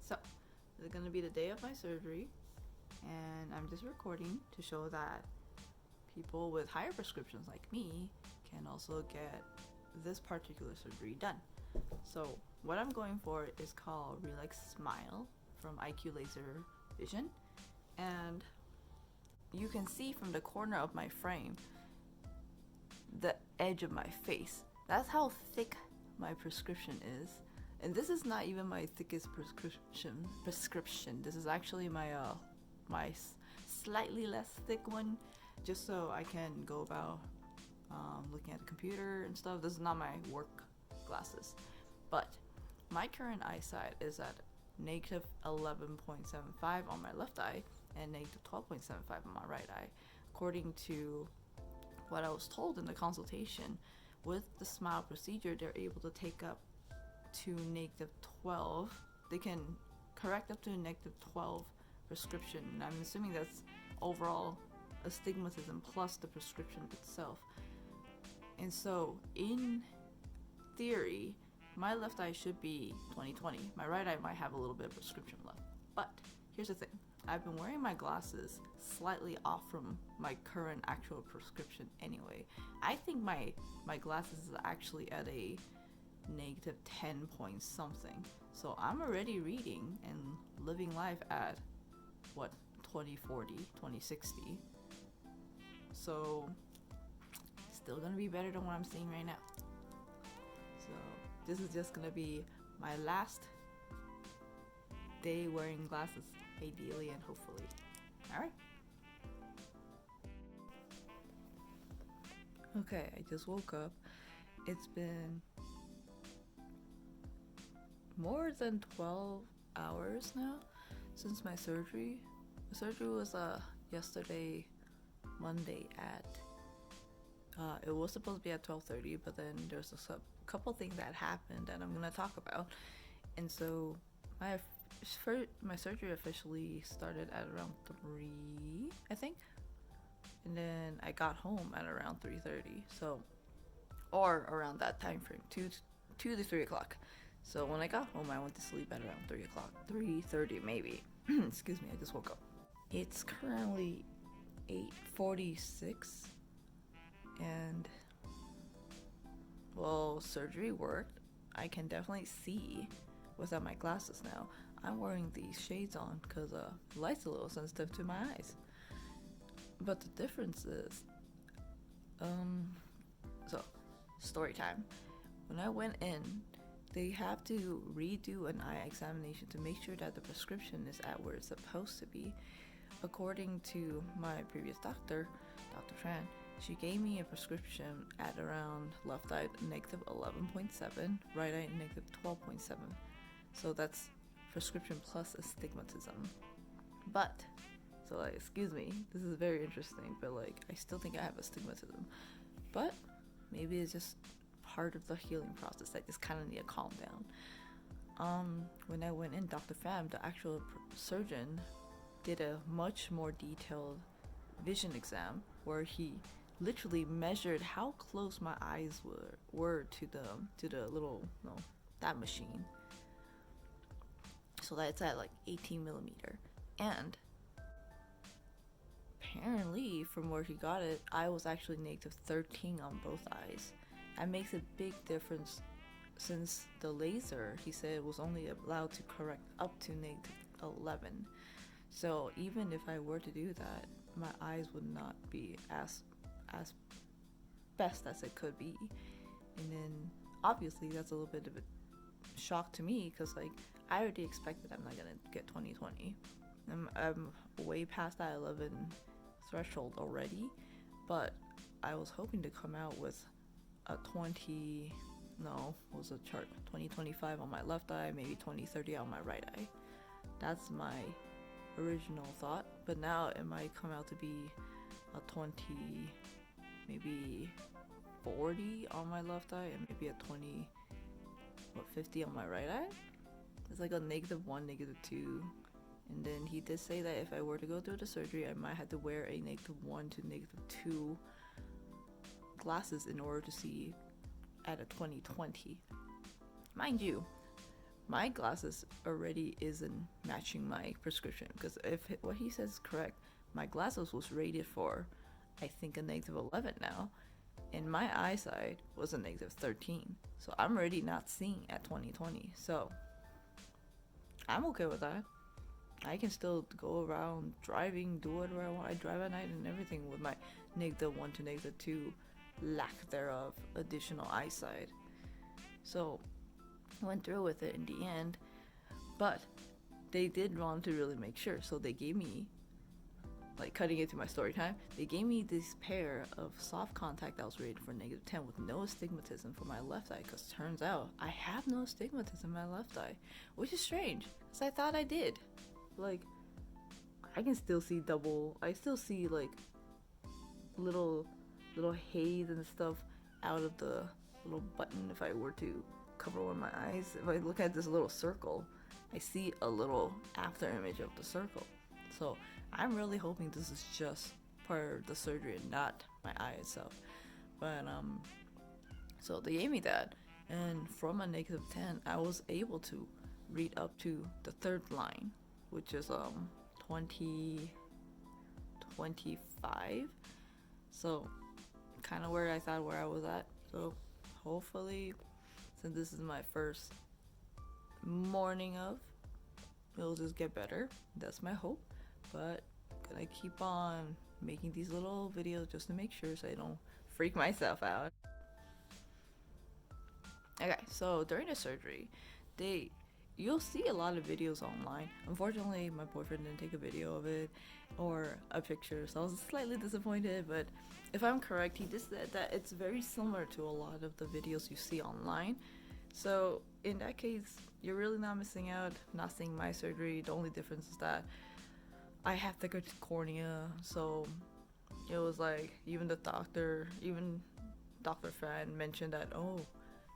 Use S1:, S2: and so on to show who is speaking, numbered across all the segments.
S1: So, it's gonna be the day of my surgery, and I'm just recording to show that people with higher prescriptions like me can also get this particular surgery done. So, what I'm going for is called ReLEx SMILE from IQ Laser Vision, and you can see from the corner of my frame the edge of my face. That's how thick my prescription is. And this is not even my thickest prescription. This is actually my slightly less thick one, just so I can go about looking at the computer and stuff. This is not my work glasses, but my current eyesight is at negative 11.75 on my left eye and negative 12.75 on my right eye, according to what I was told in the consultation. With the SMILE procedure, they're able to take up to negative 12. They can correct up to a negative 12 prescription, and I'm assuming that's overall astigmatism plus the prescription itself. And so, in theory, my left eye should be 20/20. My right eye might have a little bit of prescription left. But here's the thing. I've been wearing my glasses slightly off from my current actual prescription anyway. I think my glasses is actually at a negative 10 point something. So I'm already reading and living life at what, 2040, 2060. So still gonna be better than what I'm seeing right now. So this is just gonna be my last day wearing glasses, ideally and hopefully. Alright. Okay, I just woke up. It's been more than 12 hours now since my surgery. The surgery was yesterday, Monday at it was supposed to be at 12:30, but then there's a couple things that happened that I'm gonna talk about. And so my surgery officially started at around 3, I think, and then I got home at around 3:30. So, or around that time frame, 2 to 3 o'clock. So when I got home, I went to sleep at around 3 o'clock, 3:30 maybe. Excuse me, I just woke up. It's currently 8:46, and well, surgery worked. I can definitely see without my glasses now. I'm wearing these shades on because the light's a little sensitive to my eyes. But the difference is, so story time. When I went in, they have to redo an eye examination to make sure that the prescription is at where it's supposed to be. According to my previous doctor, Dr. Tran, she gave me a prescription at around left eye negative 11.7, right eye negative 12.7. So that's prescription plus astigmatism. But, so like, excuse me, this is very interesting, but like, I still think I have astigmatism. But maybe it's just part of the healing process. I just kind of need to calm down. When I went in, Dr. Pham, the actual surgeon, did a much more detailed vision exam where he literally measured how close my eyes were to the little, that machine. So that's at like 18 millimeter. And apparently, from where he got it, I was actually negative 13 on both eyes. That makes a big difference since the laser, he said, was only allowed to correct up to negative 11. So even if I were to do that, my eyes would not be as best as it could be. And then obviously that's a little bit of a shock to me because like I already expected I'm not gonna get 20/20. I'm way past that 11 threshold already, but I was hoping to come out with a 20/25 on my left eye, maybe 20/30 on my right eye. That's my original thought, but now it might come out to be a 20, maybe 40 on my left eye and maybe a 50 on my right eye. It's like a -1, -2. And then he did say that if I were to go through the surgery, I might have to wear a -1 to -2 glasses in order to see at a 20/20. Mind you, my glasses already isn't matching my prescription, because if what he says is correct, my glasses was rated for, I think, a -11 now, and my eyesight was a -13. So I'm already not seeing at 20/20. So I'm okay with that. I can still go around driving, do whatever I want. I drive at night and everything with my -1 to -2 lack thereof additional eyesight. So went through with it in the end, but they did want to really make sure. So they gave me, like, cutting it to my story time, they gave me this pair of soft contact that was rated for -10 with no astigmatism for my left eye, because turns out I have no astigmatism in my left eye, which is strange because I thought I did. Like, I can still see double, I still see like little haze and stuff out of the little button. If I were to cover one of my eyes, if I look at this little circle, I see a little after image of the circle. So I'm really hoping this is just part of the surgery and not my eye itself. But so they gave me that, and from a -10 I was able to read up to the third line, which is 20/25. So kind of where I thought where I was at. So hopefully, since this is my first morning of, it'll just get better. That's my hope. But gonna keep on making these little videos just to make sure so I don't freak myself out. Okay, so during the surgery, you'll see a lot of videos online. Unfortunately, my boyfriend didn't take a video of it or a picture, so I was slightly disappointed. But if I'm correct, he just said that it's very similar to a lot of the videos you see online. So in that case, you're really not missing out, not seeing my surgery. The only difference is that I have thicker cornea, so it was like, even Dr. Fan mentioned that,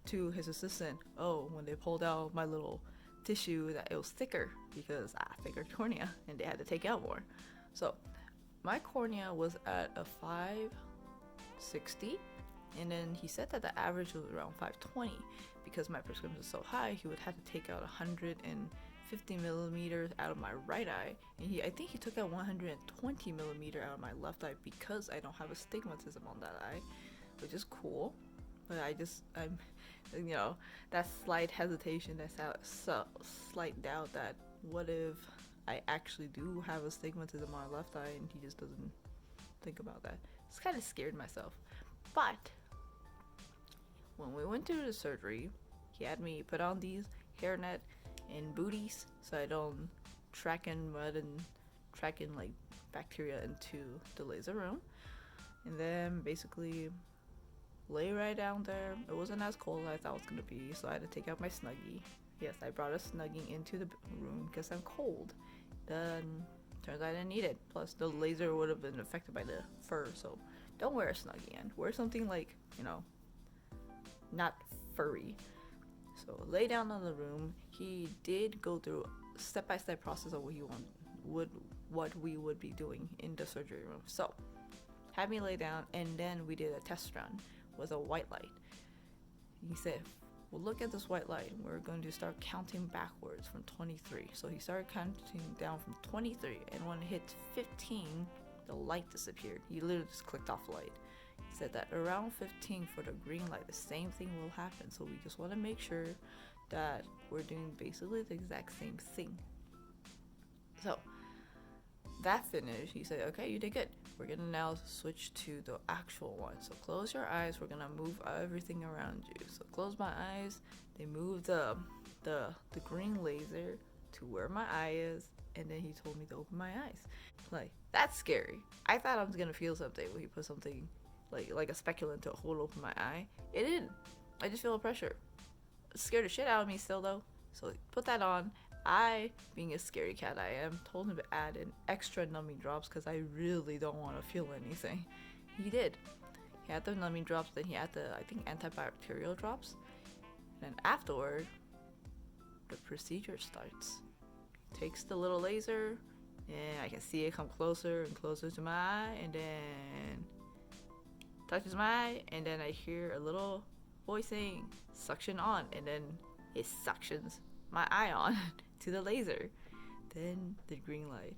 S1: to his assistant, when they pulled out my little tissue, that it was thicker because I have thicker cornea and they had to take out more. So my cornea was at a 560, and then he said that the average was around 520. Because my prescription is so high, he would have to take out 150 millimeters out of my right eye, and I think he took out 120 millimeter out of my left eye because I don't have astigmatism on that eye, which is cool. But I'm that slight hesitation, that slight doubt that what if I actually do have astigmatism on my left eye and he just doesn't think about that. It's kind of scared myself. But when we went through the surgery, he had me put on these hairnet and booties so I don't track in mud and track in like bacteria into the laser room, and then basically lay right down there. It wasn't as cold as I thought it was gonna be, so I had to take out my Snuggie. Yes, I brought a Snuggie into the room because I'm cold. Then turns out I didn't need it. Plus the laser would have been affected by the fur, so don't wear a Snuggie and wear something like, not furry. So lay down in the room. He did go through a step-by-step process of what we would be doing in the surgery room. So had me lay down, and then we did a test run with a white light. He said, well, look at this white light. We're going to start counting backwards from 23. So he started counting down from 23, and when it hit 15, the light disappeared. He literally just clicked off light. He said that around 15 for the green light, the same thing will happen. So we just want to make sure that we're doing basically the exact same thing. So that finished. He said, okay, you did good. We're gonna now switch to the actual one. So close your eyes. We're gonna move everything around you. So close my eyes. They moved the green laser to where my eye is, and then he told me to open my eyes. Like, that's scary. I thought I was gonna feel something when he put something like a speculum to hold open my eye. It didn't. I just feel a pressure. It scared the shit out of me still though. So put that on. I, being a scary cat I am, told him to add in extra numbing drops because I really don't want to feel anything. He did. He had the numbing drops, then he had the, I think, antibacterial drops. And then afterward, the procedure starts. Takes the little laser, and I can see it come closer and closer to my eye, and then touches my eye, and then I hear a little voice saying, suction on, and then it suctions my eye on to the laser. Then the green light